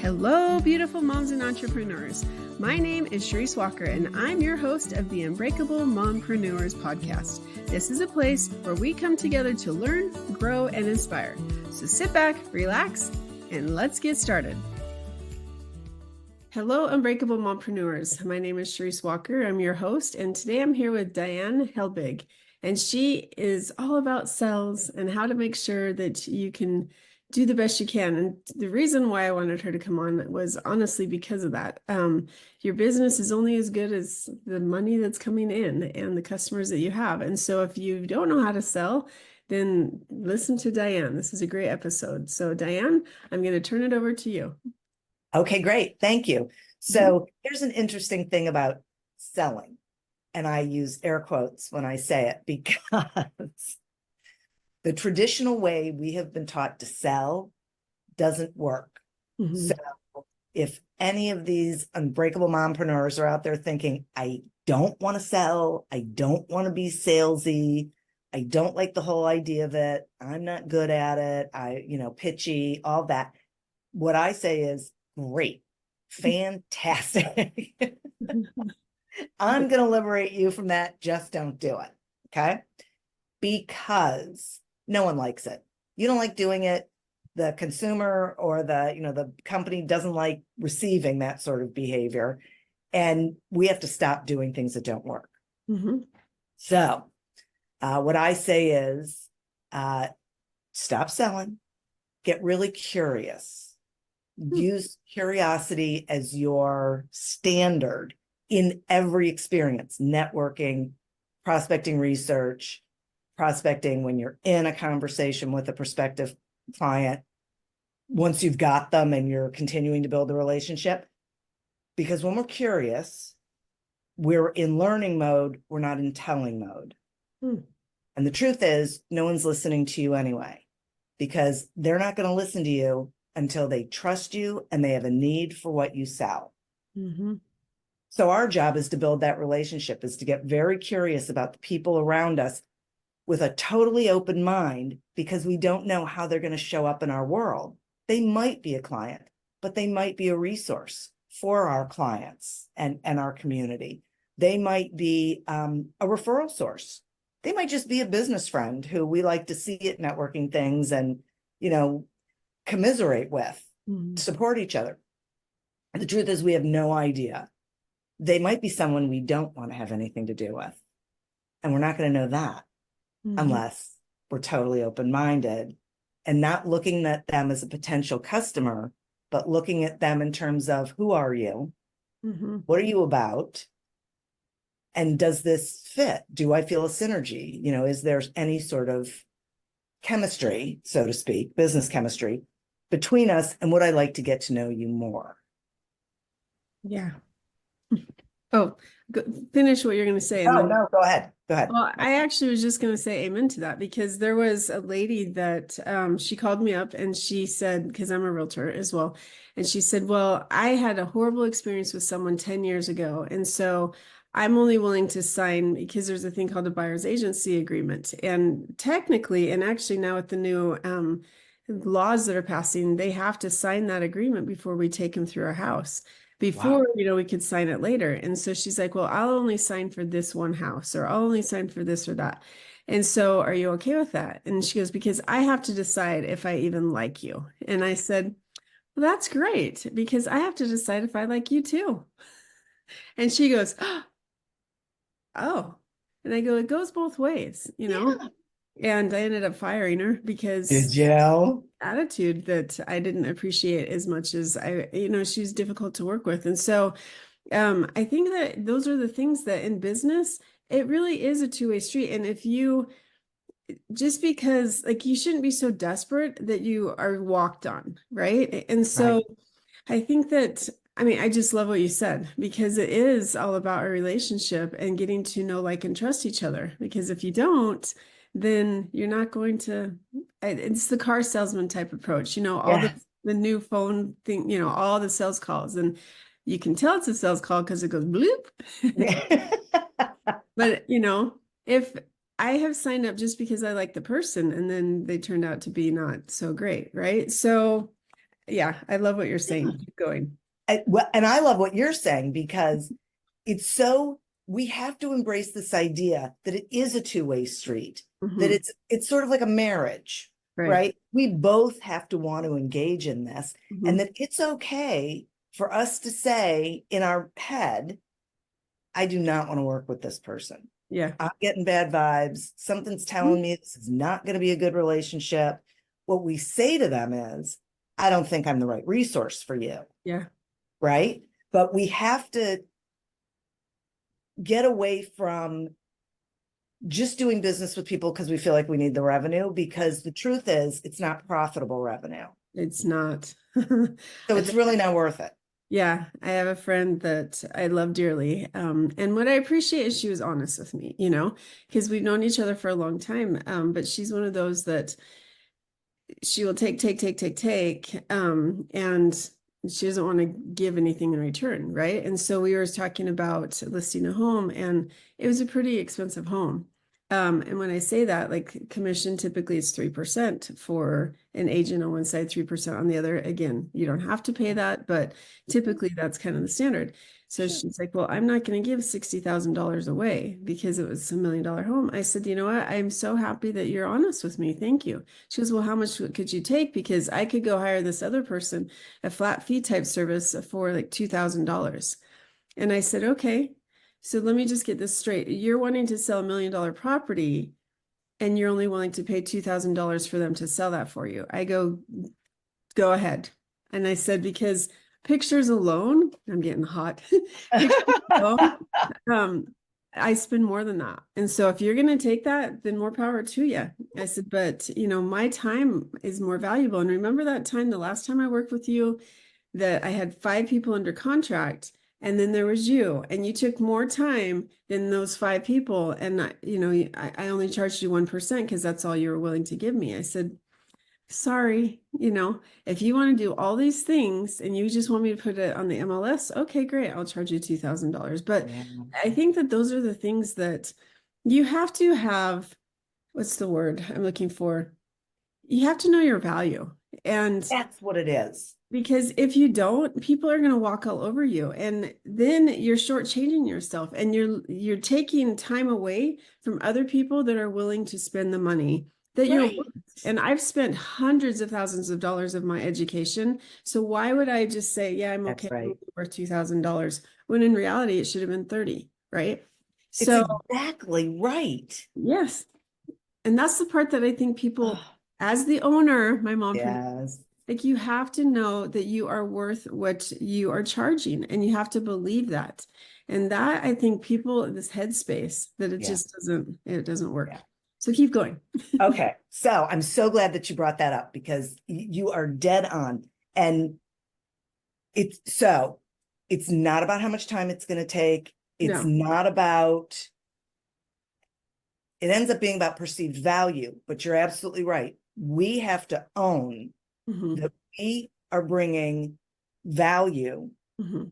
Hello, beautiful moms and entrepreneurs. My name is Sharice Walker, and I'm your host of the Unbreakable Mompreneurs podcast. This is a place where we come together to learn, grow, and inspire. So sit back, relax, and let's get started. Hello, Unbreakable Mompreneurs. My name is Sharice Walker. I'm your host, and today I'm here with Diane Helbig, and she is all about sales and how to make sure that you can do the best you can. And the reason why I wanted her to come on was honestly because of that. Your business is only as good as the money that's coming in and the customers that you have. And so if you don't know how to sell, then listen to Diane. This is a great episode. So Diane, I'm going to turn it over to you. Okay, great. Thank you. So here's an interesting thing about selling. And I use air quotes when I say it because the traditional way we have been taught to sell doesn't work. So if any of these unbreakable mompreneurs are out there thinking, I don't want to sell, I don't want to be salesy, I don't like the whole idea of it, I'm not good at it, pitchy, all that. What I say is, great, fantastic. I'm going to liberate you from that. Just don't do it. Okay. Because no one likes it. You don't like doing it. The consumer or the company doesn't like receiving that sort of behavior. And we have to stop doing things that don't work. So what I say is stop selling, get really curious, use curiosity as your standard in every experience, networking, prospecting research, prospecting when you're in a conversation with a prospective client, once you've got them and you're continuing to build the relationship. Because when we're curious, we're in learning mode, we're not in telling mode. And the truth is, no one's listening to you anyway, because they're not going to listen to you until they trust you and they have a need for what you sell. So our job is to build that relationship, is to get very curious about the people around us with a totally open mind, because we don't know how they're going to show up in our world. They might be a client, but they might be a resource for our clients and our community. They might be a referral source. They might just be a business friend who we like to see at networking things and, commiserate with, support each other. And the truth is, we have no idea. They might be someone we don't want to have anything to do with. And we're not going to know that unless we're totally open-minded and not looking at them as a potential customer, but looking at them in terms of, who are you? What are you about? And does this fit? Do I feel a synergy? Is there any sort of chemistry, so to speak, business chemistry between us? And would I like to get to know you more? Yeah. Oh, finish what you're going to say. No, go ahead. Well, I actually was just going to say amen to that, because there was a lady that she called me up and she said, because I'm a realtor as well, and she said, well, I had a horrible experience with someone 10 years ago. And so I'm only willing to sign, because there's a thing called a buyer's agency agreement. And technically, and actually now with the new laws that are passing, they have to sign that agreement before we take them through our house. Before, we could sign it later. And so she's like, well, I'll only sign for this one house, or I'll only sign for this or that. And so are you okay with that? And she goes, because I have to decide if I even like you. And I said, well, that's great, because I have to decide if I like you too. And she goes, oh, and I go, it goes both ways, And I ended up firing her because Did you? attitude that I didn't appreciate as much as she's difficult to work with. And so I think that those are the things that in business, it really is a two-way street. And if you, just because you shouldn't be so desperate that you are walked on, right? And so I think that, I just love what you said, because it is all about a relationship and getting to know, like, and trust each other. Because if you don't, then you're not going to, it's the car salesman type approach, all the new phone thing, all the sales calls, and you can tell it's a sales call because it goes bloop. But, if I have signed up just because I like the person and then they turned out to be not so great, right? So yeah, I love what you're saying. Keep going. And I love what you're saying because it's so, we have to embrace this idea that it is a two-way street, that Mhm. it's sort of like a marriage, Right. right? We both have to want to engage in this, and Mhm. that it's okay for us to say in our head, I do not want to work with this person. Yeah. I'm getting bad vibes. Something's Mhm. telling me this is not going to be a good relationship. What we say to them is, I don't think I'm the right resource for you, Yeah. right? But we have to get away from just doing business with people because we feel like we need the revenue, because the truth is it's not profitable revenue. It's not. So I it's really not worth it. Yeah, I have a friend that I love dearly. And what I appreciate is she was honest with me, because we've known each other for a long time. But she's one of those that she will take, and she doesn't want to give anything in return, right? And so we were talking about listing a home, and it was a pretty expensive home. And when I say that, like commission typically is 3% for an agent on one side, 3% on the other. Again, you don't have to pay that, but typically that's kind of the standard. So Sure. she's like, well, I'm not going to give $60,000 away because it was $1 million home. I said, you know what? I'm so happy that you're honest with me. Thank you. She goes, well, how much could you take? Because I could go hire this other person, a flat fee type service for like $2,000. And I said, okay. So let me just get this straight. You're wanting to sell $1 million property and you're only willing to pay $2,000 for them to sell that for you. I go ahead. And I said, because pictures alone, I'm getting hot. Pictures alone, um, I spend more than that. And so if you're going to take that, then more power to you. I said, but my time is more valuable. And remember that time, the last time I worked with you, that I had 5 people under contract, and then there was you, and you took more time than those 5 people. And I only charged you 1% because that's all you were willing to give me. I said, sorry, if you want to do all these things and you just want me to put it on the MLS, okay, great. I'll charge you $2,000. But Yeah. I think that those are the things that you have to have. What's the word I'm looking for? You have to know your value. And That's what it is. because if you don't, people are going to walk all over you, and then you're shortchanging yourself, and you're taking time away from other people that are willing to spend the money that you're Right. worth. And I've spent hundreds of thousands of dollars of my education. So why would I just say, yeah, I'm That's okay, I'm right. worth $2,000, when in reality it should have been 30, right? It's So exactly right. yes, and that's the part that I think people, Oh, as the owner, my mom, yes. like you have to know that you are worth what you are charging, and you have to believe that. And that, I think people in this headspace, that Yeah. it doesn't work. Yeah. So keep going. Okay. So I'm so glad that you brought that up because you are dead on. And it's not about how much time it's going to take. It's No. not about, it ends up being about perceived value, but you're absolutely right. We have to own Hmm. that we are bringing value Hmm.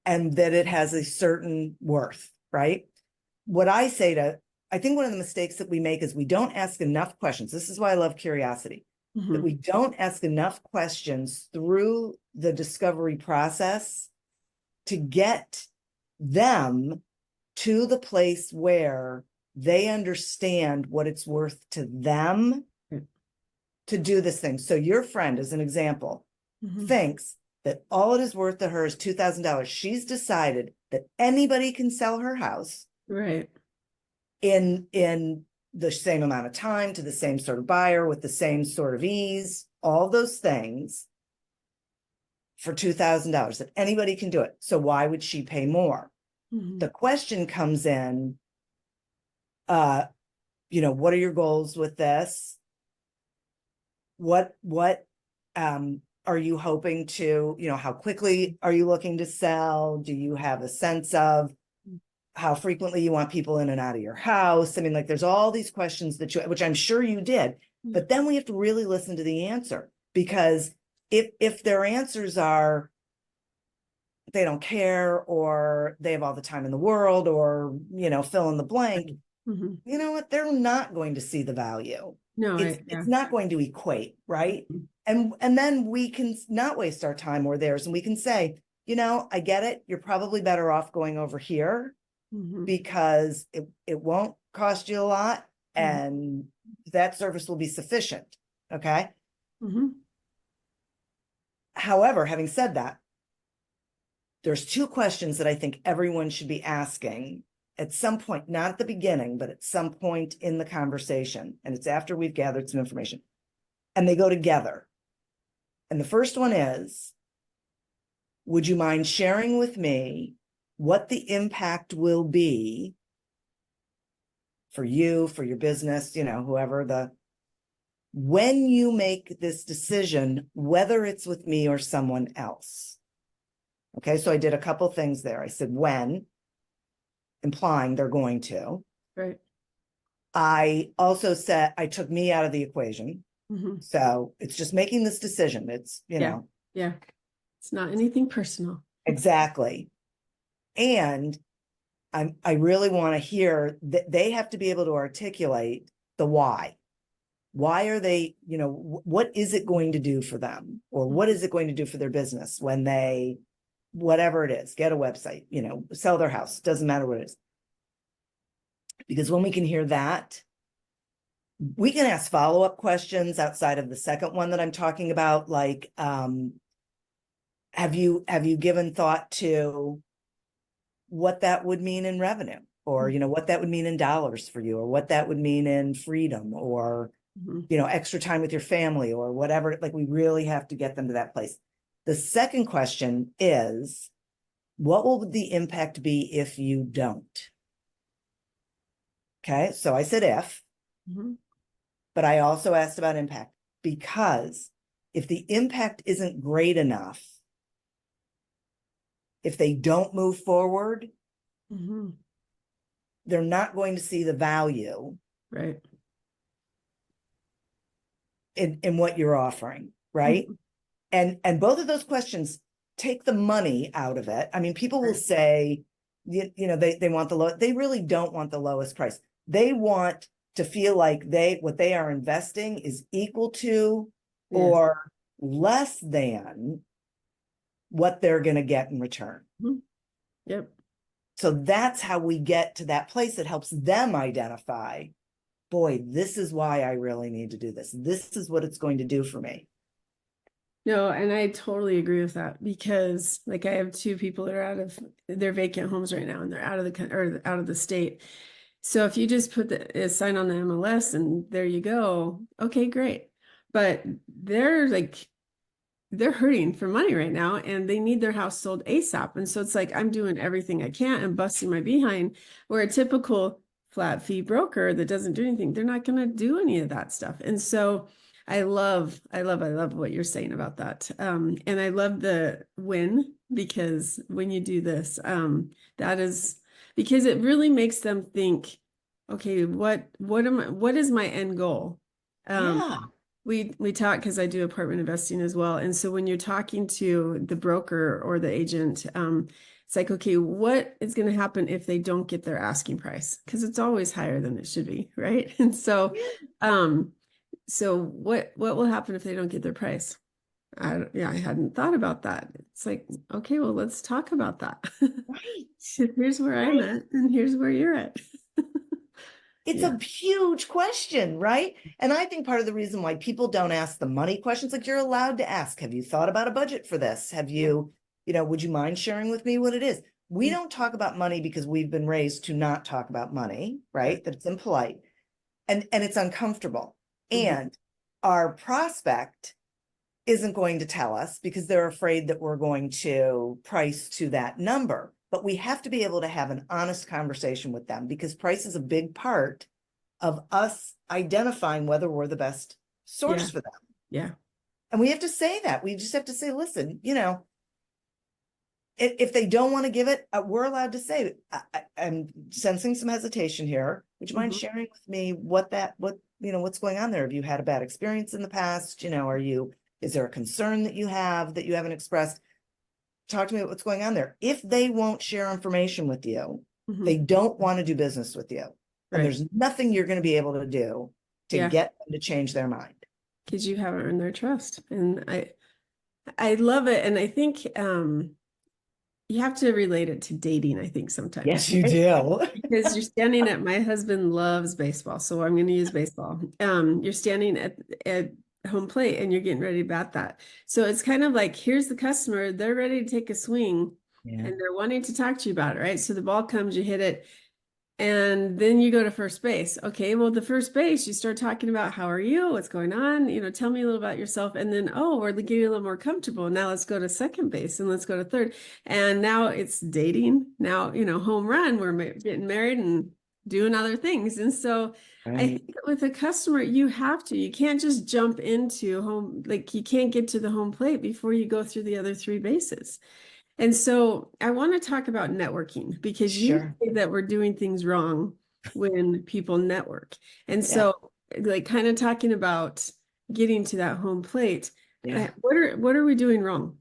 and that it has a certain worth, right? What I say to, I think one of the mistakes that we make is we don't ask enough questions. This is why I love curiosity, that Hmm. we don't ask enough questions through the discovery process to get them to the place where they understand what it's worth to them to do this thing. So your friend, as an example, Hmm. thinks that all it is worth to her is $2,000. She's decided that anybody can sell her house Right. in the same amount of time to the same sort of buyer with the same sort of ease, all those things for $2,000, that anybody can do it. So why would she pay more? Hmm. The question comes in, uh, what are your goals with this? What are you hoping to, how quickly are you looking to sell? Do you have a sense of how frequently you want people in and out of your house? I mean, like there's all these questions which I'm sure you did, but then we have to really listen to the answer, because if their answers are they don't care, or they have all the time in the world, or fill in the blank, Hmm. you know what, they're not going to see the value. No, It's yeah. not going to equate, right? And then we can not waste our time or theirs, and we can say, I get it. You're probably better off going over here because it won't cost you a lot and that service will be sufficient. Okay. However, having said that, there's two questions that I think everyone should be asking at some point, not at the beginning, but at some point in the conversation. And it's after we've gathered some information, and they go together. And the first one is, would you mind sharing with me what the impact will be for you, for your business, whoever when you make this decision, whether it's with me or someone else? Okay, so I did a couple things there. I said when, implying they're going to. Right. I also said I took me out of the equation. So it's just making this decision. It's, Yeah. It's not anything personal. Exactly. And I really want to hear that they have to be able to articulate the why. Why are they, what is it going to do for them? Or what is it going to do for their business when they, whatever it is, get a website, sell their house, doesn't matter what it is. Because when we can hear that, we can ask follow-up questions outside of the second one that I'm talking about, like, have you given thought to what that would mean in revenue, or what that would mean in dollars for you, or what that would mean in freedom, or extra time with your family, or whatever. Like, we really have to get them to that place. The second question is, what will the impact be if you don't? Okay, so I said if, but I also asked about impact, because if the impact isn't great enough, if they don't move forward, they're not going to see the value, right, in what you're offering, right? And both of those questions take the money out of it. I mean, people will say, they want the low. They really don't want the lowest price. They want to feel like what they are investing is equal to or less than what they're going to get in return. Yep. So that's how we get to that place that helps them identify, boy, this is why I really need to do this. This is what it's going to do for me. No, and I totally agree with that, because like I have two people that are out of their vacant homes right now, and they're out of the state. So if you just put a sign on the MLS and there you go, okay, great. But they're hurting for money right now, and they need their house sold ASAP. And so it's like, I'm doing everything I can and busting my behind, where a typical flat fee broker that doesn't do anything, they're not going to do any of that stuff. And so I love what you're saying about that. And I love the win, because when you do this, that is because it really makes them think, okay, what is my end goal? We talk, because I do apartment investing as well. And so when you're talking to the broker or the agent, it's like, okay, what is going to happen if they don't get their asking price? Because it's always higher than it should be, right? And so, so what will happen if they don't get their price? I hadn't thought about that. It's like, okay, well, let's talk about that. Right. Here's where I'm at, and here's where you're at. It's a huge question, right? And I think part of the reason why people don't ask the money questions, like, you're allowed to ask, have you thought about a budget for this? Have you, would you mind sharing with me what it is? We don't talk about money because we've been raised to not talk about money, right? That it's impolite, and it's uncomfortable. And our prospect isn't going to tell us because they're afraid that we're going to price to that number. But we have to be able to have an honest conversation with them, because price is a big part of us identifying whether we're the best source for them. Yeah. And we have to say that. We just have to say, listen, if they don't want to give it, we're allowed to say, I'm sensing some hesitation here. Would you mind sharing with me what's going on there? Have you had a bad experience in the past? Is there a concern that you haven't expressed? Talk to me about what's going on there. If they won't share information with you, they don't want to do business with you. And there's nothing you're going to be able to do to get them to change their mind. because you haven't earned their trust. And I love it. And I think you have to relate it to dating, I think sometimes, Yes, you right? do. Because you're standing at, my husband loves baseball, so I'm going to use baseball. You're standing at home plate and you're getting ready to bat that. So it's kind of like, here's the customer, they're ready to take a swing Yeah. and they're wanting to talk to you about it, right? So the ball comes, you hit it, and then you go to first base. Okay, well, the first base, you start talking about how are you? What's going on? Tell me a little about yourself. And then, oh, we're getting a little more comfortable. Now let's go to second base and let's go to third. And now it's dating. Now, home run, we're getting married and doing other things. And so I Right. think with a customer, you can't just jump into home, like you can't get to the home plate before you go through the other three bases. And so I want to talk about networking because you Sure. say that we're doing things wrong when people network. And Yeah. so like kind of talking about getting to that home plate, Yeah. what are we doing wrong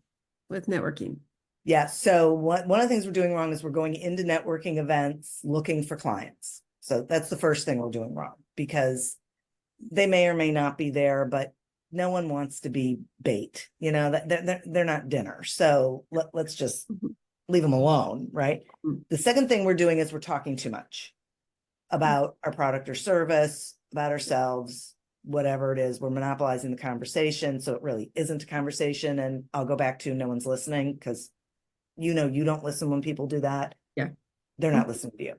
with networking? Yeah. So one of the things we're doing wrong is we're going into networking events looking for clients. So that's the first thing we're doing wrong, because they may or may not be there, but no one wants to be bait. That they're not dinner. So let's just Mhm. leave them alone, right? Mhm. The second thing we're doing is we're talking too much about our product or service, about ourselves, whatever it is. We're monopolizing the conversation, so it really isn't a conversation. And I'll go back to no one's listening, because you don't listen when people do that. Yeah. They're Mhm. not listening to you.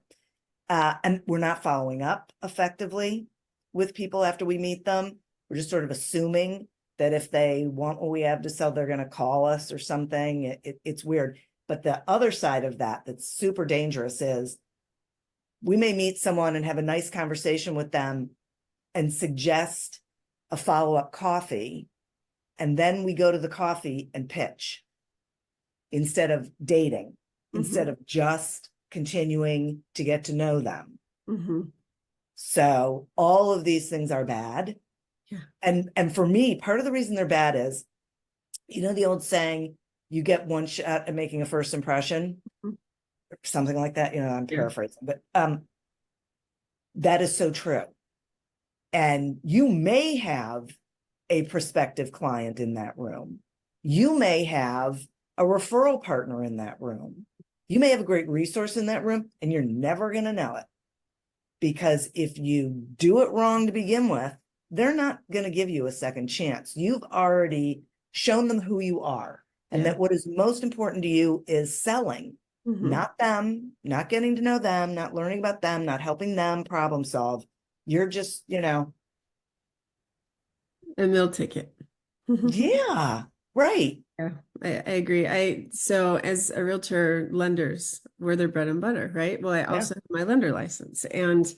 And we're not following up effectively with people after we meet them. We're just sort of assuming that if they want what we have to sell, they're going to call us or something. It's weird. But the other side of that that's super dangerous is we may meet someone and have a nice conversation with them and suggest a follow-up coffee. And then we go to the coffee and pitch instead of dating, instead Mhm. of just continuing to get to know them. Mhm. So all of these things are bad. Yeah. And for me, part of the reason they're bad is, the old saying, you get one shot at making a first impression, Mhm. or something like that. I'm Yeah. paraphrasing, but that is so true. And you may have a prospective client in that room. You may have a referral partner in that room. You may have a great resource in that room, and you're never going to know it. Because if you do it wrong to begin with, they're not going to give you a second chance. You've already shown them who you are, and Yeah. that what is most important to you is selling, Mhm. not them, not getting to know them, not learning about them, not helping them problem solve. You're just, A meal ticket. yeah, right. Yeah, I agree. So as a realtor, lenders were their bread and butter, right? Well, I Yeah. also have my lender license, and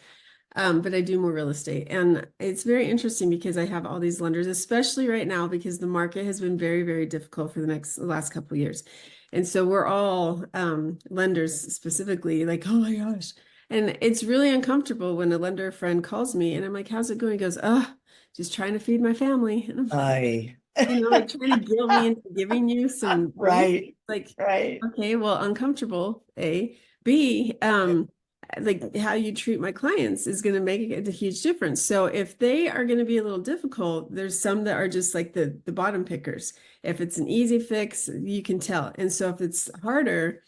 but I do more real estate. And it's very interesting because I have all these lenders, especially right now, because the market has been very, very difficult for the last couple of years. And so we're all lenders specifically like, oh my gosh. And it's really uncomfortable when a lender friend calls me and I'm like, how's it going? He goes, oh, just trying to feed my family. And I'm like, I like trying to guilt me into giving you some relief. right, Like, right. okay, well, uncomfortable, A. B, like how you treat my clients is going to make a huge difference. So if they are going to be a little difficult, there's some that are just like the bottom pickers. If it's an easy fix, you can tell. And so if it's harder,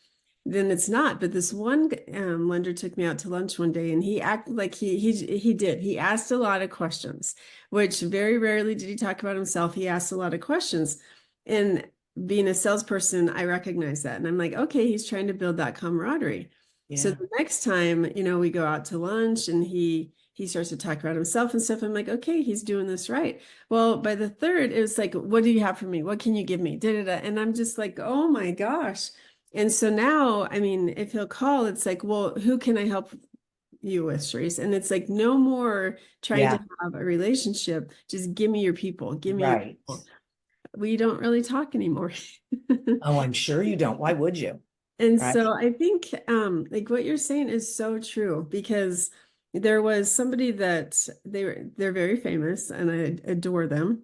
then it's not. But this one lender took me out to lunch one day, and he acted like he did. He asked a lot of questions, which very rarely did he talk about himself. He asked a lot of questions, and being a salesperson, I recognize that, and I'm like, okay, he's trying to build that camaraderie. So Yeah. the next time, we go out to lunch, and he starts to talk about himself and stuff. I'm like, okay, he's doing this right. Well, by the third, it was like, what do you have for me? What can you give me? Da, da, da. And I'm just like, oh my gosh. And so now, I mean, if he'll call, it's like, well, who can I help you with, Sharice? And it's like, no more trying to Yeah. have a relationship. Just give me your people. Give me your Right. people. We don't really talk anymore. Oh, I'm sure you don't. Why would you? And Right. so I think like what you're saying is so true, because there was somebody that they're very famous and I adore them.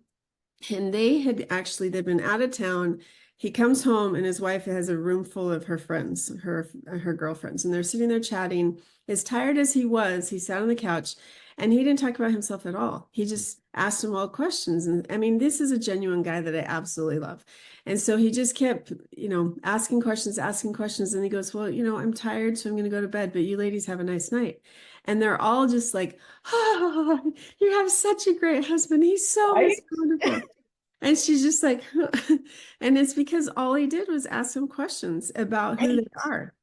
And they've been out of town. He comes home and his wife has a room full of her friends, her girlfriends, and they're sitting there chatting. As tired as he was, he sat on the couch and he didn't talk about himself at all. He just asked him all questions. And I mean, this is a genuine guy that I absolutely love. And so he just kept, asking questions. And he goes, well, I'm tired, so I'm going to go to bed, but you ladies have a nice night. And they're all just like, oh, you have such a great husband. He's so Right? wonderful. And she's just like, and it's because all he did was ask them questions about who they Right. are.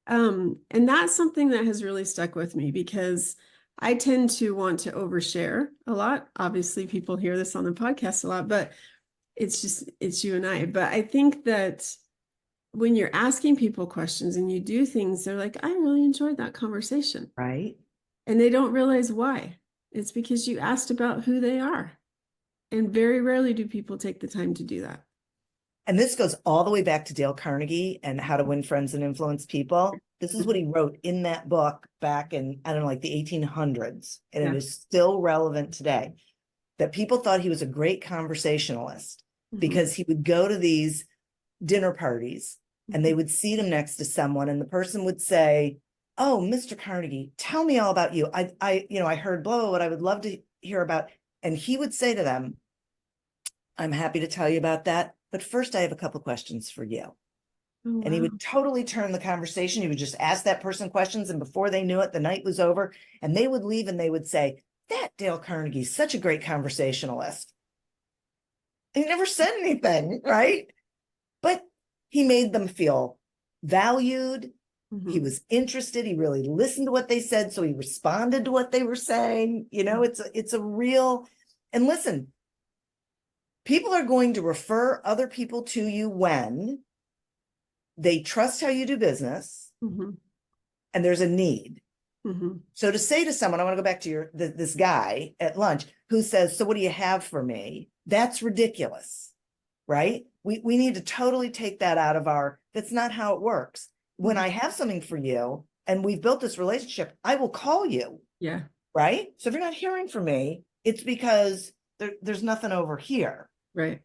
And that's something that has really stuck with me because I tend to want to overshare a lot. Obviously, people hear this on the podcast a lot, but it's you and I. But I think that when you're asking people questions and you do things, they're like, I really enjoyed that conversation. Right. And they don't realize why. It's because you asked about who they are. And very rarely do people take the time to do that. And this goes all the way back to Dale Carnegie and How to Win Friends and Influence People. This is what he wrote in that book back in, I don't know, like the 1800s. And Yeah. it is still relevant today. That people thought he was a great conversationalist because he would go to these dinner parties and they would seat him next to someone and the person would say, oh, Mr. Carnegie, tell me all about you. I heard blah, blah, what I would love to hear about. And he would say to them, I'm happy to tell you about that. But first, I have a couple questions for you. Oh, And he wow. would totally turn the conversation. He would just ask that person questions. And before they knew it, the night was over. And they would leave and they would say, that Dale Carnegie is such a great conversationalist. He never said anything, right? But he made them feel valued. He was interested. He really listened to what they said. So he responded to what they were saying. It's a real, and listen, people are going to refer other people to you when they trust how you do business and there's a need. So to say to someone, I want to go back to this guy at lunch who says, so what do you have for me? That's ridiculous, right? We need to totally take that out of that's not how it works. When I have something for you and we've built this relationship, I will call you. Yeah. Right. So if you're not hearing from me, it's because there's nothing over here. Right.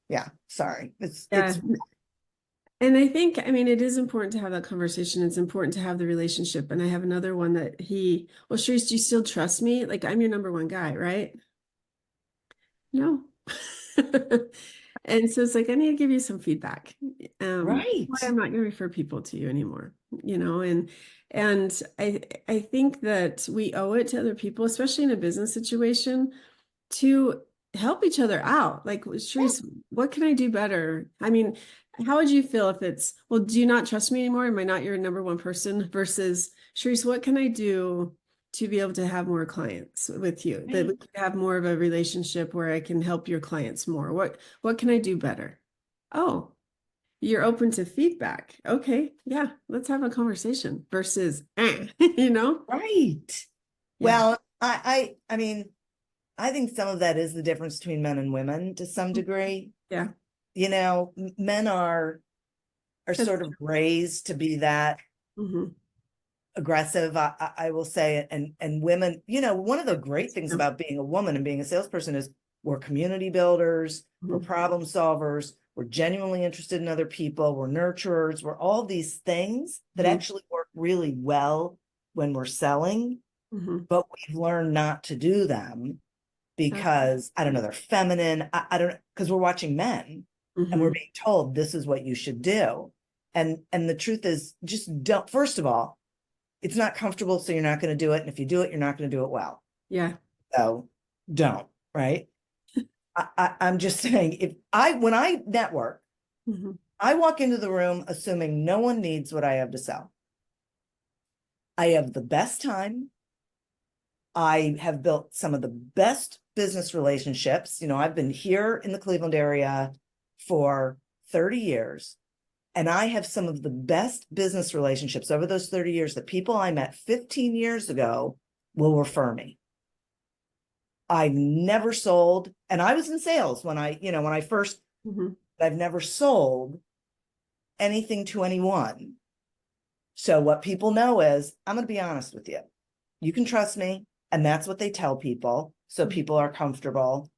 Yeah. Sorry. It's And I think, I mean, it is important to have that conversation. It's important to have the relationship. And I have another one that well, Sharice, do you still trust me? Like, I'm your number one guy, right? No. And so it's like, I need to give you some feedback. right. Why I'm not going to refer people to you anymore, and I think that we owe it to other people, especially in a business situation, to help each other out. Like, Sharice, what can I do better? I mean, how would you feel if it's, well, do you not trust me anymore? Am I not your number one person? Versus, Sharice, what can I do to be able to have more clients with you, that we can have more of a relationship where I can help your clients more? What can I do better? Oh, you're open to feedback. Okay, yeah, let's have a conversation versus, Right. Yeah. Well, I mean, I think some of that is the difference between men and women to some degree. Yeah. Men are sort of raised to be that aggressive, I will say, and women, one of the great things about being a woman and being a salesperson is we're community builders, we're problem solvers, we're genuinely interested in other people, we're nurturers, we're all these things that actually work really well when we're selling, but we've learned not to do them because, I don't know, they're feminine. I don't know, because we're watching men and we're being told this is what you should do. And the truth is, just don't, first of all, it's not comfortable, so you're not going to do it. And if you do it, you're not going to do it well. Yeah. So don't, right? I'm just saying, when I network, I walk into the room assuming no one needs what I have to sell. I have the best time. I have built some of the best business relationships. I've been here in the Cleveland area for 30 years. And I have some of the best business relationships over those 30 years that people I met 15 years ago will refer me. I've never sold, and I was in sales when I first, I've never sold anything to anyone. So what people know is, I'm going to be honest with you. You can trust me. And that's what they tell people. So people are comfortable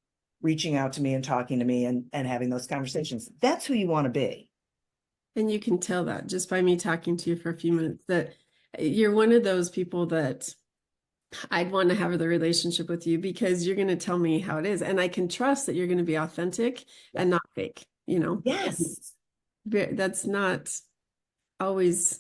reaching out to me and talking to me and having those conversations. That's who you want to be. And you can tell that just by me talking to you for a few minutes, that you're one of those people that I'd want to have the relationship with you because you're going to tell me how it is. And I can trust that you're going to be authentic and not fake, you know? And Yes. that's not always,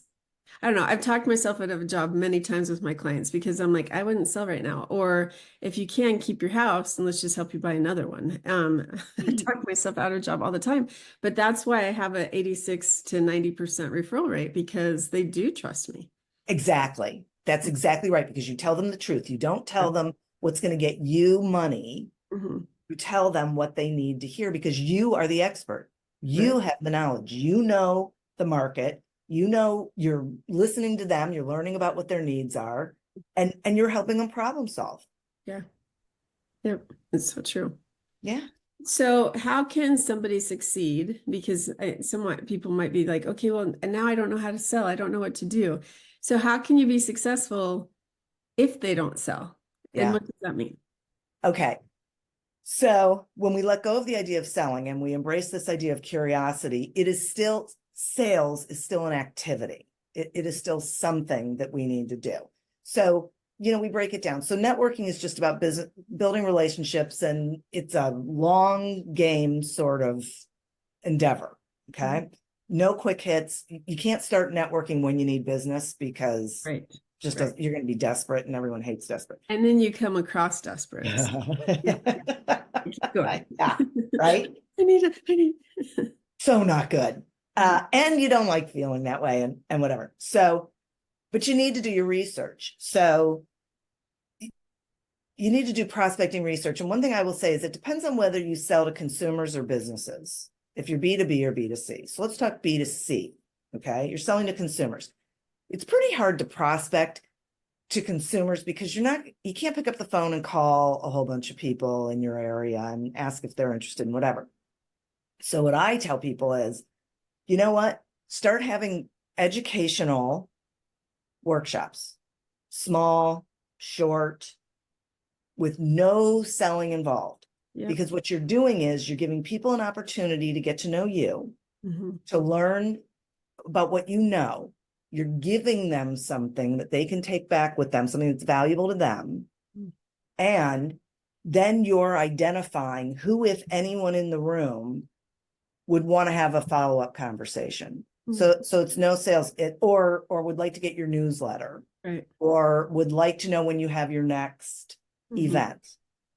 I don't know. I've talked myself out of a job many times with my clients because I'm like, I wouldn't sell right now. Or if you can keep your house, and let's just help you buy another one. I Mhm. talk myself out of a job all the time, but that's why I have a 86 to 90% referral rate because they do trust me. Exactly. That's exactly right. Because you tell them the truth. You don't Yeah. tell them what's going to get you money. Mhm. You tell them what they need to hear because you are the expert. Right. You have the knowledge. You know the market. You know you're listening to them. You're learning about what their needs are, and you're helping them problem solve. Yeah. Yep. It's so true. Yeah. So, how can somebody succeed? Because somewhat people might be like, okay, well, and now I don't know how to sell. I don't know what to do. So, how can you be successful if they don't sell? And Yeah. what does that mean? Okay. So when we let go of the idea of selling and we embrace this idea of curiosity, it is still sales is still an activity. It is still something that we need to do. So, we break it down. So networking is just about business, building relationships, and it's a long game sort of endeavor. Okay. No quick hits. You can't start networking when you need business because Right. just Right. you're going to be desperate and everyone hates desperate. And then you come across desperate. Yeah. Keep going. Yeah, right. I need. So not good. And you don't like feeling that way and whatever. So, but you need to do your research. So you need to do prospecting research. And one thing I will say is it depends on whether you sell to consumers or businesses, if you're B2B or B2C. So let's talk B2C. Okay. You're selling to consumers. It's pretty hard to prospect to consumers because you can't pick up the phone and call a whole bunch of people in your area and ask if they're interested in whatever. So what I tell people is, you know what? Start having educational workshops, small, short, with no selling involved. Yep. Because what you're doing is you're giving people an opportunity to get to know you, Hmm. to learn about what you know. You're giving them something that they can take back with them, something that's valuable to them. And then you're identifying who, if anyone in the room, would want to have a follow-up conversation. So it's no sales, or would like to get your newsletter, Right. or would like to know when you have your next Hmm. event.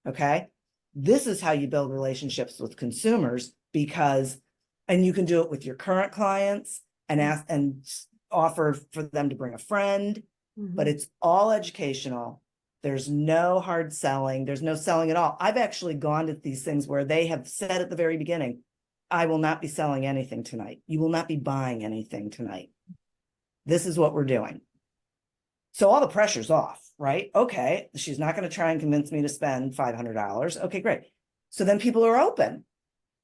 Okay. This is how you build relationships with consumers because, and you can do it with your current clients and ask and offer for them to bring a friend, but Hmm. it's all educational. There's no hard selling. There's no selling at all. I've actually gone to these things where they have said at the very beginning, I will not be selling anything tonight. You will not be buying anything tonight. This is what we're doing. So all the pressure's off, right? Okay, she's not going to try and convince me to spend $500. Okay, great. So then people are open.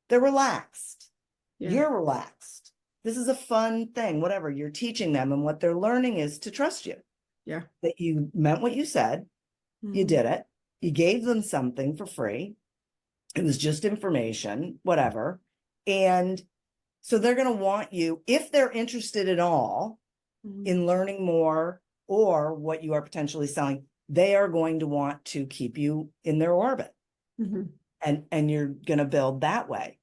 They're relaxed. Yeah. You're relaxed. This is a fun thing, whatever. You're teaching them, and what they're learning is to trust you, Yeah. that you meant what you said, you Hmm. did it, you gave them something for free. It was just information, whatever. And so they're going to want you, if they're interested at all Hmm. in learning more or what you are potentially selling, they are going to want to keep you in their orbit. Hmm. And you're going to build that way.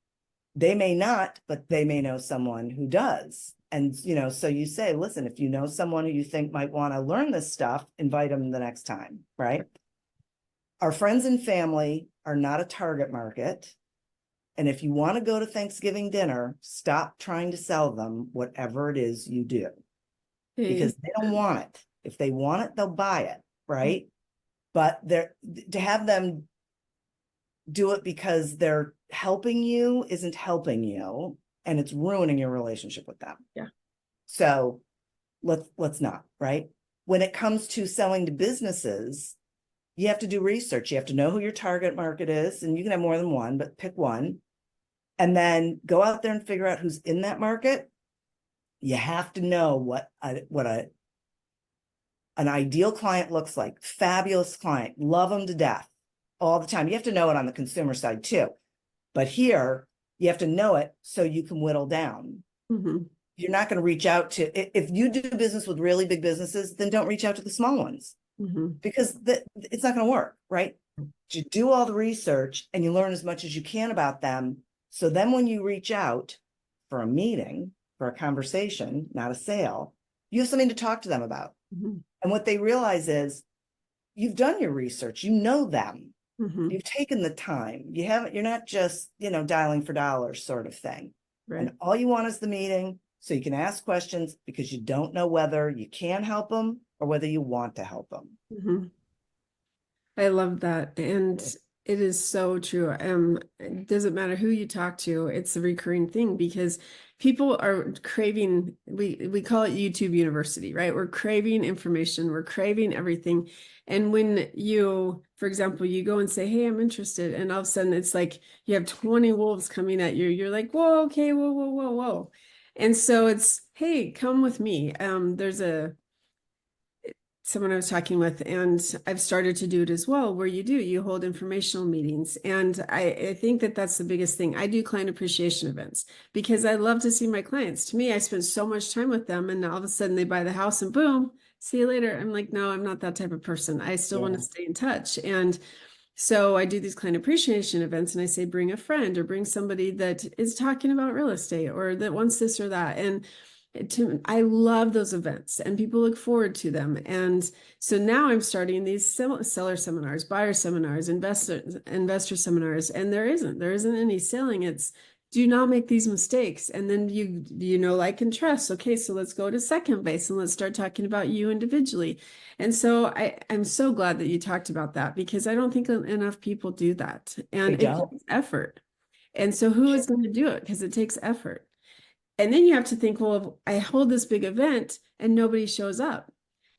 They may not, but they may know someone who does. And, so you say, listen, if you know someone who you think might want to learn this stuff, invite them the next time, right? Our friends and family are not a target market. And if you want to go to Thanksgiving dinner, stop trying to sell them whatever it is you do, Hey. because they don't want it. If they want it, they'll buy it, right? But to have them do it because they're helping you isn't helping you, and it's ruining your relationship with them. Yeah. So let's not, right? When it comes to selling to businesses, you have to do research. You have to know who your target market is, and you can have more than one, but pick one. And then go out there and figure out who's in that market. You have to know what an ideal client looks like. Fabulous client, love them to death all the time. You have to know it on the consumer side too. But here, you have to know it so you can whittle down. Hmm. You're not going to reach out to, if you do business with really big businesses, then don't reach out to the small ones. because it's not going to work, right? You do all the research and you learn as much as you can about them. So then when you reach out for a meeting, for a conversation, not a sale, you have something to talk to them about. And what they realize is you've done your research, you know them, you've taken the time, you're not just, dialing for dollars sort of thing. Right. And all you want is the meeting so you can ask questions because you don't know whether you can help them or whether you want to help them. I love that. And it is so true. It doesn't matter who you talk to, it's a recurring thing because people are craving, we call it YouTube University, right? We're craving information, we're craving everything. And when you, for example, you go and say, hey, I'm interested, and all of a sudden it's like you have 20 wolves coming at you. You're like, whoa, okay, whoa, whoa, whoa, whoa. And so it's, hey, come with me. There's someone I was talking with, and I've started to do it as well, where you hold informational meetings. And I think that that's the biggest thing. I do client appreciation events because I love to see my clients. To me, I spend so much time with them, and all of a sudden they buy the house and boom, see you later. I'm like, no, I'm not that type of person. I still want to stay in touch. And so I do these client appreciation events and I say, bring a friend or bring somebody that is talking about real estate or that wants this or that. And I love those events and people look forward to them. And so now I'm starting these seller seminars, buyer seminars, investor seminars, and there isn't any selling. It's do not make these mistakes. And then like and trust. Okay, so let's go to second base and let's start talking about you individually. And so I'm so glad that you talked about that because I don't think enough people do that. And it takes effort. And so who is going to do it? Because it takes effort. And then you have to think, well, I hold this big event and nobody shows up.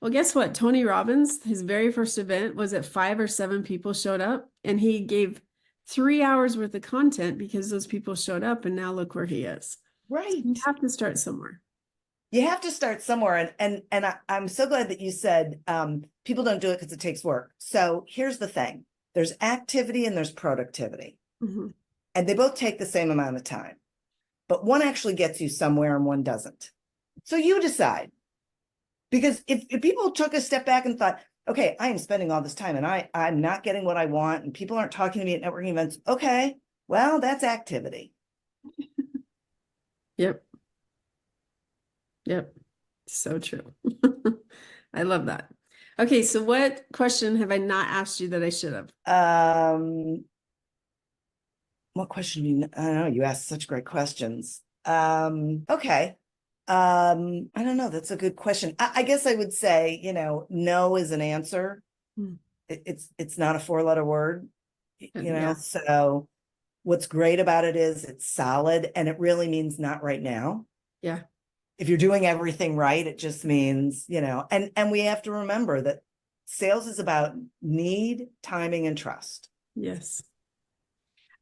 Well, guess what? Tony Robbins, his very first event was at 5 or 7 people showed up and he gave 3 hours worth of content because those people showed up and now look where he is. Right. So you have to start somewhere. You have to start somewhere. And I'm so glad that you said people don't do it because it takes work. So here's the thing. There's activity and there's productivity. And they both take the same amount of time. But one actually gets you somewhere and one doesn't. So you decide. Because if people took a step back and thought, okay, I am spending all this time and I'm not getting what I want and people aren't talking to me at networking events. Okay, well, that's activity. Yep. So true. I love that. Okay, so what question have I not asked you that I should have? What question? I don't know. You asked such great questions. Okay. I don't know. That's a good question. I guess I would say, no is an answer. It's not a 4-letter word, so what's great about it is it's solid and it really means not right now. Yeah. If you're doing everything right, it just means, and we have to remember that sales is about need, timing, and trust. Yes.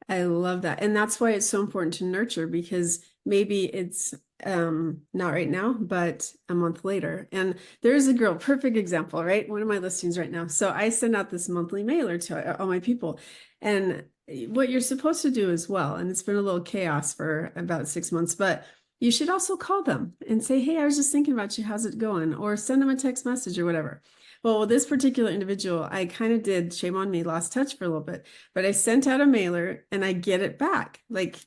I love that. And that's why it's so important to nurture because maybe it's not right now, but a month later. And there's a girl, perfect example, right? One of my listings right now. So I send out this monthly mailer to all my people. And what you're supposed to do as well, and it's been a little chaos for about 6 months, but you should also call them and say, hey, I was just thinking about you. How's it going? Or send them a text message or whatever. Well, with this particular individual, I kind of did, shame on me, lost touch for a little bit, but I sent out a mailer and I get it back. Like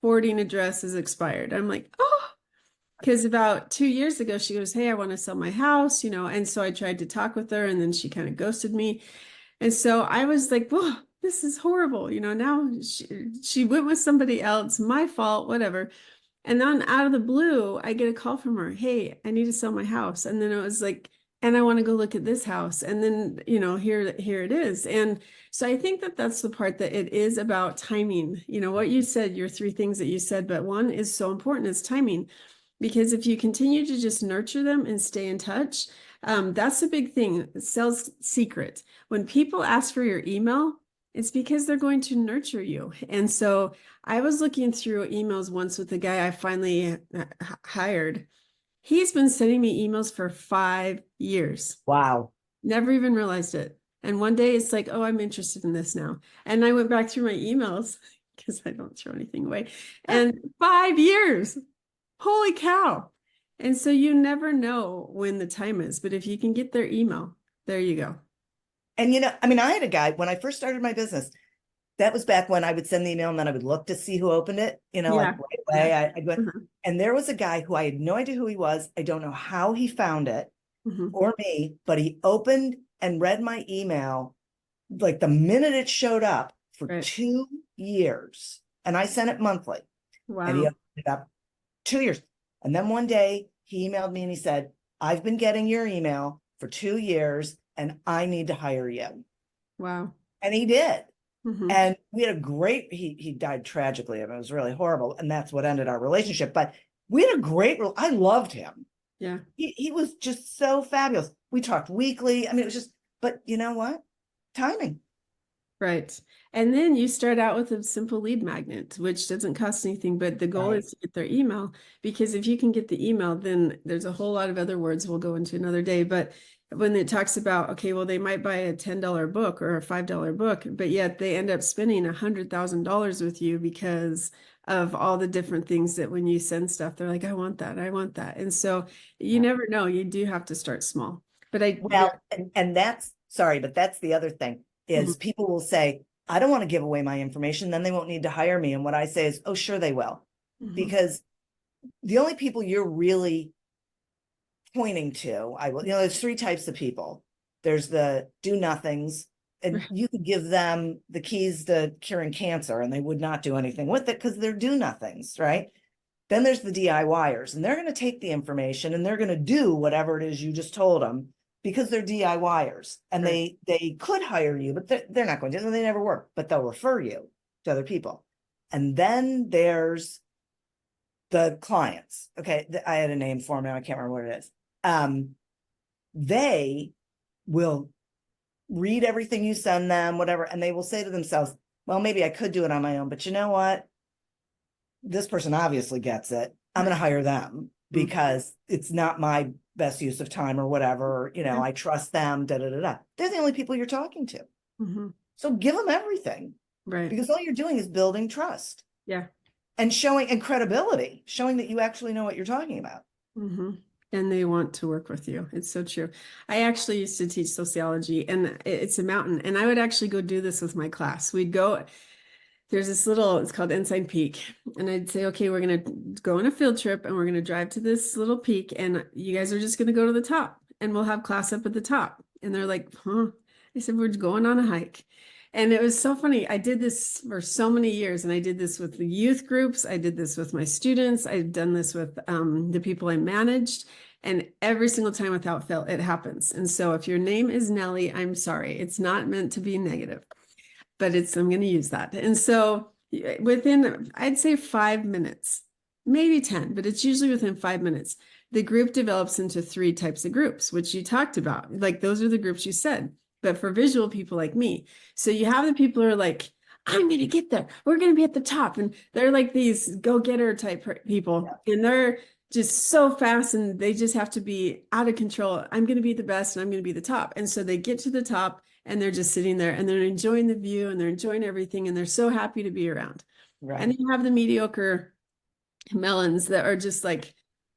forwarding address is expired. I'm like, oh, because about 2 years ago, she goes, hey, I want to sell my house, and so I tried to talk with her and then she kind of ghosted me. And so I was like, whoa, this is horrible. Now she went with somebody else, my fault, whatever. And then out of the blue, I get a call from her. Hey, I need to sell my house. And then it was like, and I want to go look at this house. And then, here it is. And so I think that that's the part that it is about timing. What you said, your 3 things that you said, but one is so important is timing. Because if you continue to just nurture them and stay in touch, that's a big thing. Sales secret. When people ask for your email, it's because they're going to nurture you. And so I was looking through emails once with the guy I finally hired. He's been sending me emails for 5 years. Wow. Never even realized it. And one day it's like, oh, I'm interested in this now. And I went back through my emails because I don't throw anything away. And 5 years. Holy cow. And so you never know when the time is. But if you can get their email, there you go. And, you know, I mean, I had a guy when I first started my business. That was back when I would send the email and then I would look to see who opened it, you know, like Yeah. right Yeah. away. I went, Uh-huh. and there was a guy who I had no idea who he was. I don't know how he found it Hmm. or me, but he opened and read my email like the minute it showed up for Right. 2 years. And I sent it monthly and he Wow. opened it up 2 years. And then one day he emailed me and he said, I've been getting your email for 2 years and I need to hire you. Wow. And he did. Hmm. And we had a great, he died tragically. I mean, it was really horrible. And that's what ended our relationship. But we had a great, I loved him. Yeah. He was just so fabulous. We talked weekly. I mean, it was just, but you know what? Timing. Right. And then you start out with a simple lead magnet, which doesn't cost anything, but the goal Right. is to get their email, because if you can get the email, then there's a whole lot of other words we'll go into another day. But when it talks about, okay, well, they might buy a $10 book or a $5 book, but yet they end up spending $100,000 with you because of all the different things that when you send stuff, they're like, I want that, I want that. And so you Yeah. never know, you do have to start small. But Well, and that's sorry, but that's the other thing Mhm. is people will say, I don't want to give away my information, then they won't need to hire me. And what I say is, oh, sure they will. Mhm. Because the only people you're really pointing to, I will, you know, there's three types of people. There's the do nothings, and Right. you could give them the keys to curing cancer and they would not do anything with it because they're do nothings, right? Then there's the DIYers, and they're going to take the information and they're going to do whatever it is you just told them because they're DIYers and Right. they could hire you, but they're not going to, they never work, but they'll refer you to other people. And then there's the clients. Okay, I had a name for them, I can't remember what it is. They will read everything you send them, whatever, and they will say to themselves, well, maybe I could do it on my own, but you know what? This person obviously gets it. I'm going to hire them Mhm. because it's not my best use of time or whatever. You know, Yeah. I trust them. Da da da da. They're the only people you're talking to. Mhm. So give them everything Right. because all you're doing is building trust Yeah. and showing and credibility, showing that you actually know what you're talking about. Hmm. And they want to work with you. It's so true. I actually used to teach sociology, and it's a mountain. And I would actually go do this with my class. We'd go, there's this little, it's called Ensign Peak. And I'd say, okay, we're going to go on a field trip and we're going to drive to this little peak. And you guys are just going to go to the top and we'll have class up at the top. And they're like, huh? I said, we're going on a hike. And it was so funny. I did this for so many years, and I did this with the youth groups. I did this with my students. I've done this with the people I managed. And every single time without fail, it happens. And so if your name is Nellie, I'm sorry. It's not meant to be negative, but I'm going to use that. And so within, I'd say 5 minutes, maybe 10, but it's usually within 5 minutes, the group develops into three types of groups, which you talked about. Like those are the groups you said, but for visual people like me. So you have the people who are like, I'm going to get there. We're going to be at the top. And they're like these go-getter type people. And they're just so fast and they just have to be out of control. I'm going to be the best and I'm going to be the top. And so they get to the top and they're just sitting there and they're enjoying the view and they're enjoying everything and they're so happy to be around. And Right. then you have the mediocre melons that are just like,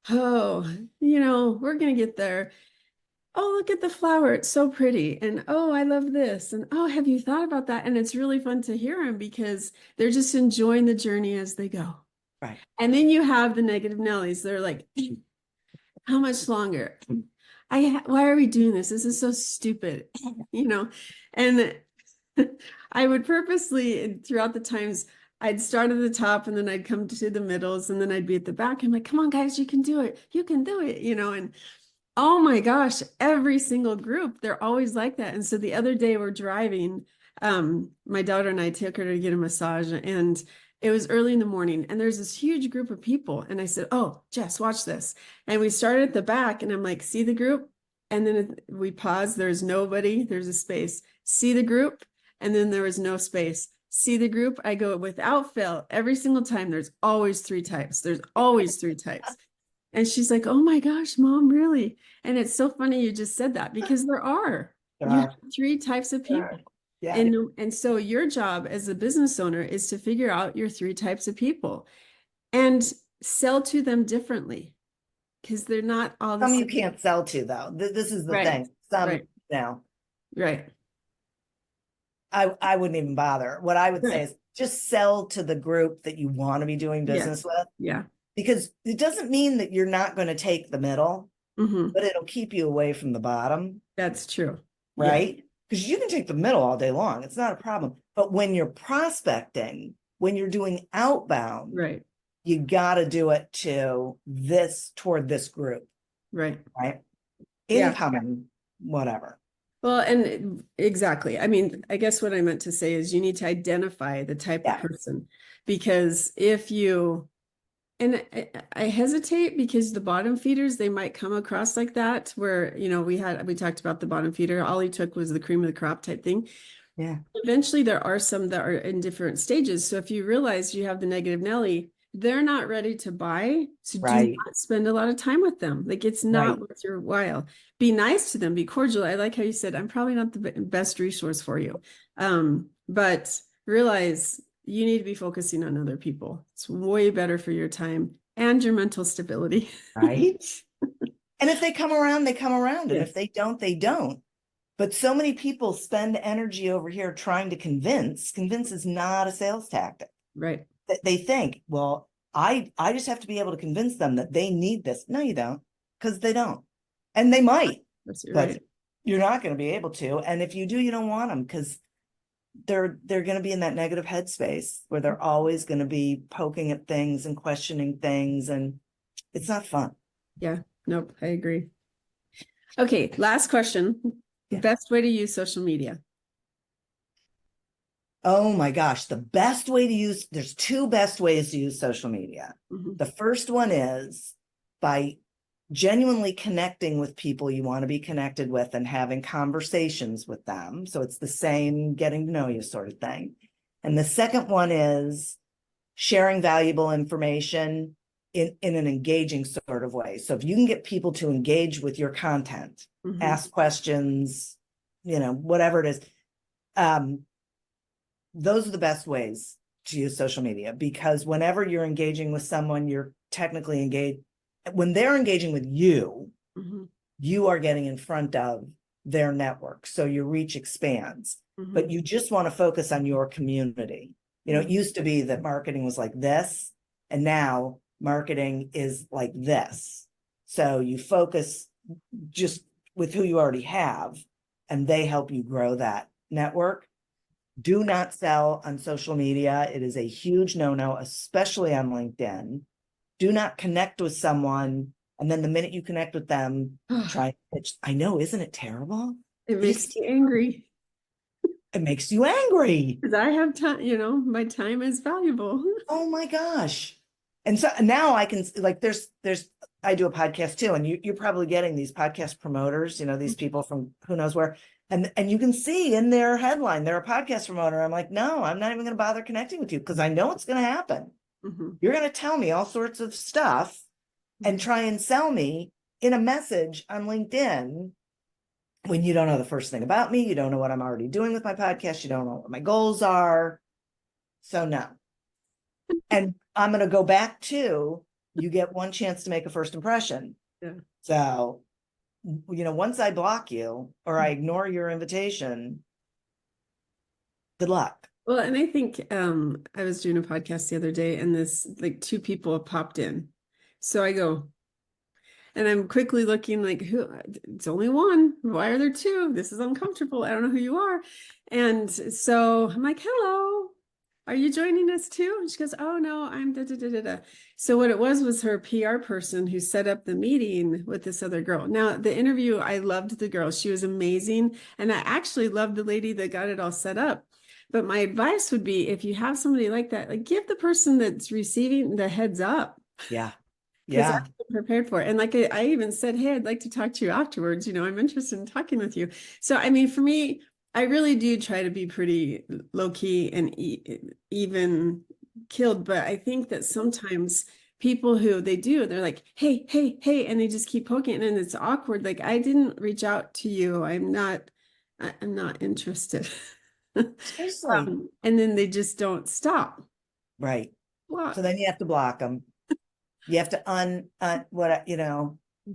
oh, we're going to get there. Oh, look at the flower. It's so pretty. And oh, I love this. And oh, have you thought about that? And it's really fun to hear them because they're just enjoying the journey as they go. Right. And then you have the negative Nellies. They're like, how much longer? Why are we doing this? This is so stupid, you know? And I would purposely, throughout the times, I'd start at the top and then I'd come to the middles and then I'd be at the back. I'm like, come on, guys, you can do it. You can do it, and oh my gosh, every single group, they're always like that. And so the other day we're driving, my daughter and I took her to get a massage, and it was early in the morning and there's this huge group of people. And I said, oh, Jess, watch this. And we started at the back and I'm like, see the group? And then we pause, there's nobody, there's a space. See the group? And then there was no space. See the group? I go without fail, every single time, there's always three types. There's always three types. And she's like, oh my gosh, mom, really? And it's so funny you just said that because there are. There You have are. three types of There are. people. Yeah. And so your job as a business owner is to figure out your three types of people and sell to them differently because they're not all the Some you same. can't sell to though. This is the Right. thing. Some Right. now. Right. I wouldn't even bother. What I would say Right. is just sell to the group that you want to be doing business Yes. with, Yeah. because it doesn't mean that you're not going to take the middle, Hmm. but it'll keep you away from the bottom, That's true. Yeah. right? Because you can take the middle all day long. It's not a problem. But when you're prospecting, when you're doing outbound, Right. you got to do it toward this group, Right. right? Yeah. Incoming, whatever. Well, and exactly. I mean, I guess what I meant to say is you need to identify the type of Yeah, person, because if you, and I hesitate because the bottom feeders, they might come across like that, where, we talked about the bottom feeder. All he took was the cream of the crop type thing. yeah, Eventually, there are some that are in different stages. So if you realize you have the negative Nelly, they're not ready to buy. So do right, not spend a lot of time with them. Like, it's not right. worth your while. Be nice to them, be cordial. I like how you said, I'm probably not the best resource for you. But realize you need to be focusing on other people. It's way better for your time and your mental stability. Right. And if they come around, they come around. And if Yes. they don't, they don't. But so many people spend energy over here trying to convince. Convince is not a sales tactic. Right. They think, well, I just have to be able to convince them that they need this. No, you don't, because they don't. And they might, That's but right. you're not going to be able to. And if you do, you don't want them, because they're going to be in that negative headspace where they're always going to be poking at things and questioning things, and it's not fun. Yeah. Nope. I agree. Okay. Last question. Yeah. Best way to use social media. Oh my gosh, there's two best ways to use social media. Mhm. The first one is by genuinely connecting with people you want to be connected with and having conversations with them. So it's the same getting to know you sort of thing. And the second one is sharing valuable information in an engaging sort of way. So if you can get people to engage with your content, Mhm. ask questions, whatever it is, those are the best ways to use social media, because whenever you're engaging with someone, you're technically engaged. When they're engaging with you, Mhm. you are getting in front of their network. So your reach expands, but Mhm. you just want to focus on your community. It Mhm. used to be that marketing was like this, and now marketing is like this. So you focus just with who you already have, and they help you grow that network. Do not sell on social media. It is a huge no-no, especially on LinkedIn. Do not connect with someone, and then the minute you connect with them, try and pitch. I know, isn't it terrible? It It makes is. me angry It makes you angry. because I have time, my time is valuable. Oh my gosh. And so now I can, like, I do a podcast too, and you're probably getting these podcast promoters, these people from who knows where, and you can see in their headline, they're a podcast promoter. I'm like, no, I'm not even going to bother connecting with you, because I know it's going to happen. Mhm. You're going to tell me all sorts of stuff and try and sell me in a message on LinkedIn when you don't know the first thing about me. You don't know what I'm already doing with my podcast. You don't know what my goals are. So no. And I'm going to go back to, you get one chance to make a first impression. Yeah. So, once I block you or I ignore your invitation, good luck. Well, and I think I was doing a podcast the other day, and this like two people popped in. So I go, and I'm quickly looking like, who? It's only one. Why are there two? This is uncomfortable. I don't know who you are. And so I'm like, hello, are you joining us too? And she goes, oh no, I'm da da da da da. So what it was her PR person who set up the meeting with this other girl. Now the interview, I loved the girl. She was amazing. And I actually loved the lady that got it all set up. But my advice would be, if you have somebody like that, like, give the person that's receiving the heads up. Yeah. Because Yeah. I'm prepared for it. And like I even said, hey, I'd like to talk to you afterwards. I'm interested in talking with you. So, I mean, for me, I really do try to be pretty low key and even killed. But I think that sometimes people they're like, hey, hey, hey, and they just keep poking, and it's awkward. Like, I didn't reach out to you. I'm not interested. Seriously. And then they just don't stop. Right. So Block. then you have to block them. You have to Mhm.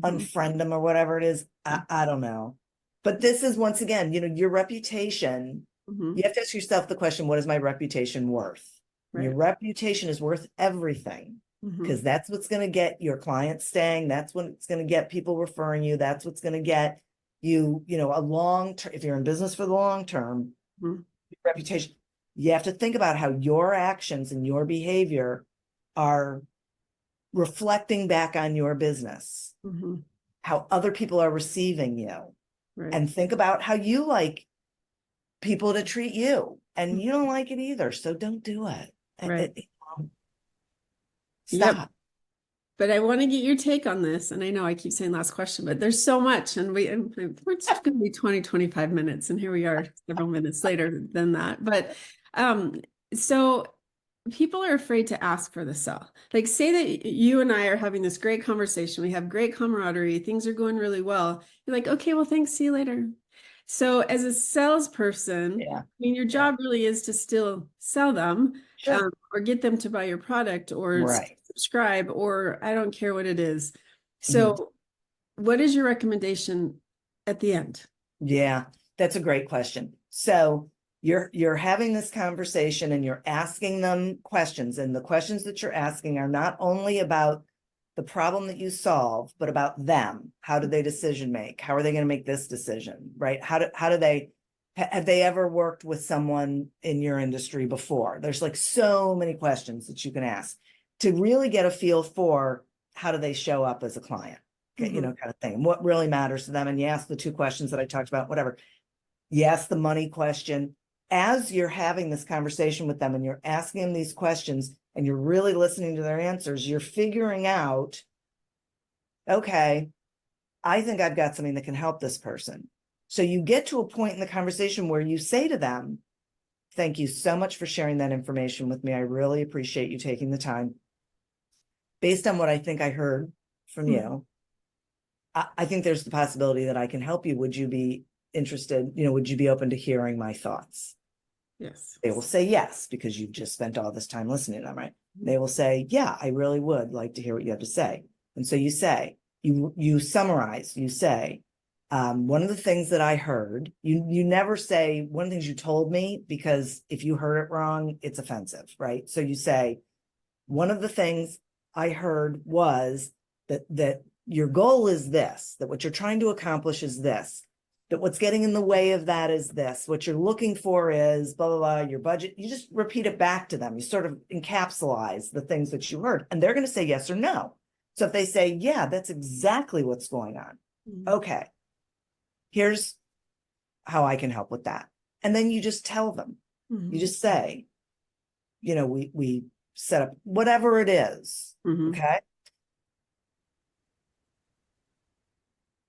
unfriend them or whatever it is. I don't know. But this is, once again, your reputation You have to ask yourself the question, what is my reputation worth? Your Right. reputation is worth everything, because that's what's going to get your clients staying. That's what's going to get people referring you. That's what's going to get you, a long term. If you're in business for the long term, reputation, you have to think about how your actions and your behavior are reflecting back on your business, how other people are receiving you, Right. and think about how you like people to treat you, and you don't like it either. So don't do it. Right. Stop. Yep. But I want to get your take on this. And I know I keep saying last question, but there's so much. And we're just going to be 20, 25 minutes. And here we are several minutes later than that. But so people are afraid to ask for the sell. Like, say that you and I are having this great conversation. We have great camaraderie. Things are going really well. You're like, okay, well, thanks. See you later. So as a salesperson, Yeah. I mean, your job really is to still sell them, Sure. or get them to buy your product or Right. subscribe, or I don't care what it is. So what is your recommendation at the end? Yeah, that's a great question. So you're having this conversation and you're asking them questions, and the questions that you're asking are not only about the problem that you solve, but about them. How do they decision make? How are they going to make this decision? Right? How do they have they ever worked with someone in your industry before? There's like so many questions that you can ask to really get a feel for how do they show up as a client, kind of thing, and what really matters to them. And you ask the two questions that I talked about, whatever. You ask the money question. As you're having this conversation with them and you're asking them these questions and you're really listening to their answers, you're figuring out, okay, I think I've got something that can help this person. So you get to a point in the conversation where you say to them, thank you so much for sharing that information with me. I really appreciate you taking the time. Based on what I think I heard from you, I think there's the possibility that I can help you. Would you be interested? Would you be open to hearing my thoughts? Yes. They will say yes, because you've just spent all this time listening to them, right? They will say, yeah, I really would like to hear what you have to say. And so you say, you summarize, you say, one of the things that I heard, you never say one of the things you told me, because if you heard it wrong, it's offensive, right? So you say, one of the things I heard was that your goal is this, that what you're trying to accomplish is this, that what's getting in the way of that is this, what you're looking for is blah, blah, blah, your budget. You just repeat it back to them. You sort of encapsulize the things that you heard, and they're going to say yes or no. So if they say, yeah, that's exactly what's going on. Okay, here's how I can help with that. And then you just tell them, you just say, we set up whatever it is. Okay.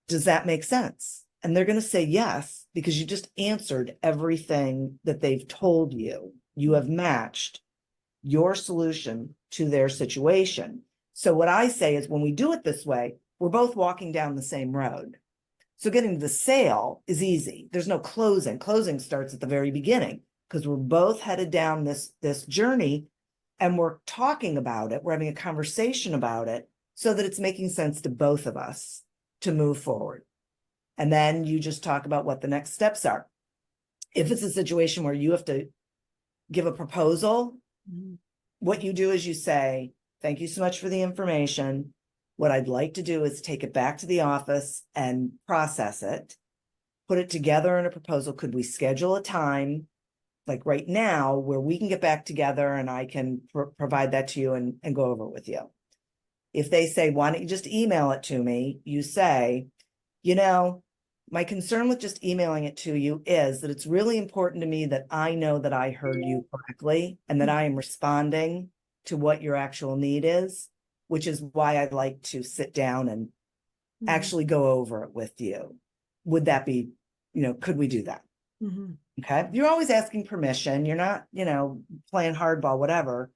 Does that make sense? And they're going to say yes, because you just answered everything that they've told you. You have matched your solution to their situation. So what I say is, when we do it this way, we're both walking down the same road. So getting to the sale is easy. There's no closing. Closing starts at the very beginning, because we're both headed down this journey, and we're talking about it. We're having a conversation about it so that it's making sense to both of us to move forward. And then you just talk about what the next steps are. If it's a situation where you have to give a proposal, what you do is you say, thank you so much for the information. What I'd like to do is take it back to the office and process it, put it together in a proposal. Could we schedule a time, like right now, where we can get back together and I can provide that to you and go over it with you? If they say, why don't you just email it to me? You say, my concern with just emailing it to you is that it's really important to me that I know that I heard you correctly and that I am responding to what your actual need is, which is why I'd like to sit down and actually go over it with you. Would that be, could we do that? Okay. You're always asking permission. You're not, playing hardball, whatever.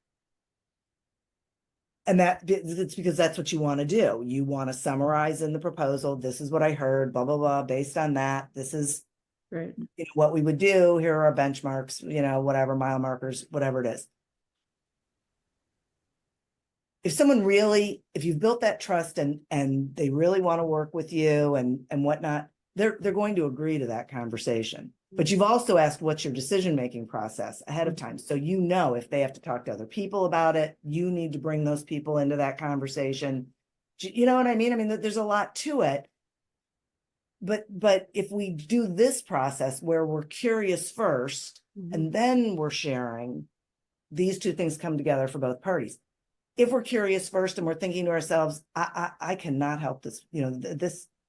And it's because that's what you want to do. You want to summarize in the proposal. This is what I heard, blah, blah, blah. Based on that, this is what we would do. Here are our benchmarks, whatever, mile markers, whatever it is. If you've built that trust and they really want to work with you and whatnot, they're going to agree to that conversation. But you've also asked what's your decision-making process ahead of time. So you know if they have to talk to other people about it, you need to bring those people into that conversation. You know what I mean? I mean, there's a lot to it. But if we do this process where we're curious first, and then we're sharing, these two things come together for both parties. If we're curious first and we're thinking to ourselves, I cannot help this, you know,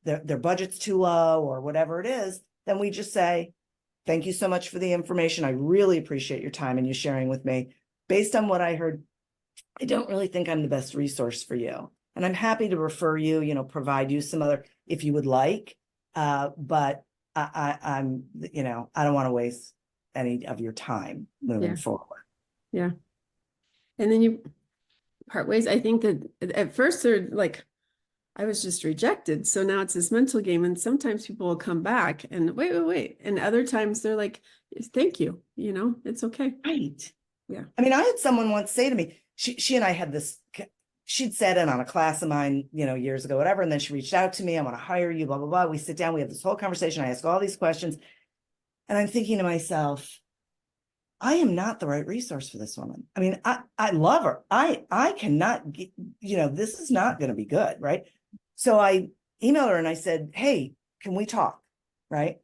their budget's too low or whatever it is, then we just say, thank you so much for the information. I really appreciate your time and you sharing with me. Based on what I heard, I don't really think I'm the best resource for you. And I'm happy to refer you, you know, provide you some other, if you would like, but I'm, you know, I don't want to waste any of your time moving forward. Yeah. And then you part ways. I think that at first they're like, I was just rejected. So now it's this mental game. And sometimes people will come back and wait. And other times they're like, thank you. You know, it's okay. Right. Yeah. I mean, I had someone once say to me, she and I had this, she'd sat in on a class of mine, you know, years ago, whatever. And then she reached out to me. I want to hire you, blah, blah, blah. We sit down, we have this whole conversation. I ask all these questions and I'm thinking to myself, I am not the right resource for this woman. I mean, I love her. I cannot get, you know, this is not going to be good. Right. So I emailed her and I said, hey, can we talk? Right.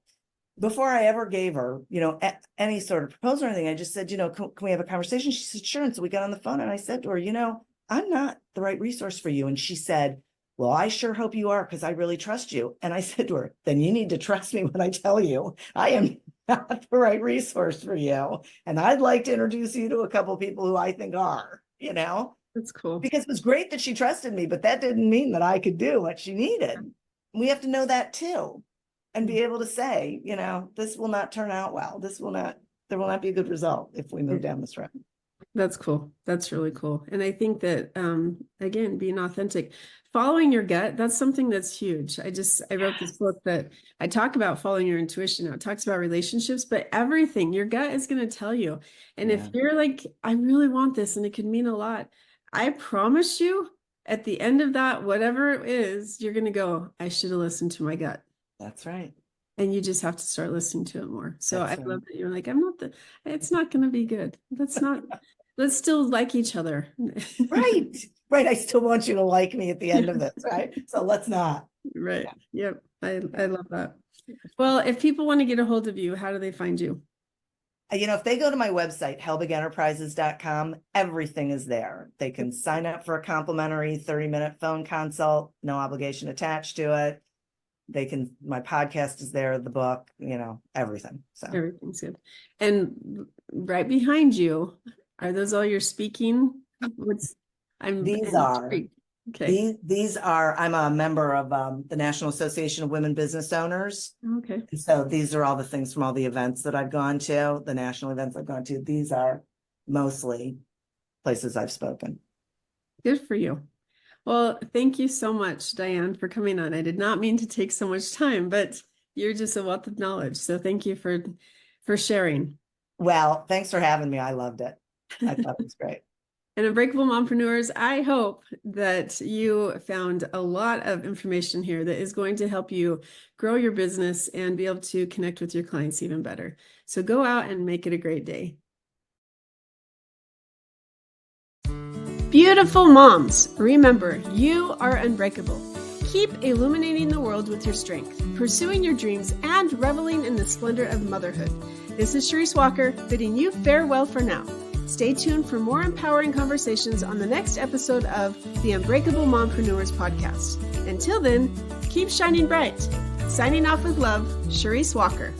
Before I ever gave her, you know, any sort of proposal or anything, I just said, you know, can we have a conversation? She said, sure. And so we got on the phone and I said to her, you know, I'm not the right resource for you. And she said, well, I sure hope you are, because I really trust you. And I said to her, then you need to trust me when I tell you I am not the right resource for you. And I'd like to introduce you to a couple of people who I think are, you know. That's cool. Because it was great that she trusted me, but that didn't mean that I could do what she needed. We have to know that too, and be able to say, you know, this will not turn out well. There will not be a good result if we move down this road. That's cool. That's really cool. And I think that, again, being authentic, following your gut, that's something that's huge. I wrote this book that I talk about following your intuition. Now it talks about relationships, but everything your gut is going to tell you. And if you're like, I really want this, and it could mean a lot, I promise you at the end of that, whatever it is, you're going to go, I should have listened to my gut. That's right. And you just have to start listening to it more. So That's I love that you're like, it's not going to be good. Let's still like each other. Right. Right. I still want you to like me at the end of this. Right. So let's not. Right. Yep. I love that. Well, if people want to get a hold of you, how do they find you? You know, if they go to my website, helbigenterprises.com, everything is there. They can sign up for a complimentary 30-minute phone consult, no obligation attached to it. My podcast is there, the book, you know, everything. So everything's good. And right behind you, are those all your speaking? These are, okay. These are, I'm a member of the National Association of Women Business Owners. Okay. And so these are all the things from all the events that I've gone to, the national events I've gone to. These are mostly places I've spoken. Good for you. Well, thank you so much, Diane, for coming on. I did not mean to take so much time, but you're just a wealth of knowledge. So thank you for sharing. Well, thanks for having me. I loved it. I thought it was great. And Unbreakable Mompreneurs, I hope that you found a lot of information here that is going to help you grow your business and be able to connect with your clients even better. So go out and make it a great day. Beautiful moms, remember, you are unbreakable. Keep illuminating the world with your strength, pursuing your dreams, and reveling in the splendor of motherhood. This is Sharice Walker, bidding you farewell for now. Stay tuned for more empowering conversations on the next episode of the Unbreakable Mompreneurs podcast. Until then, keep shining bright. Signing off with love, Sharice Walker.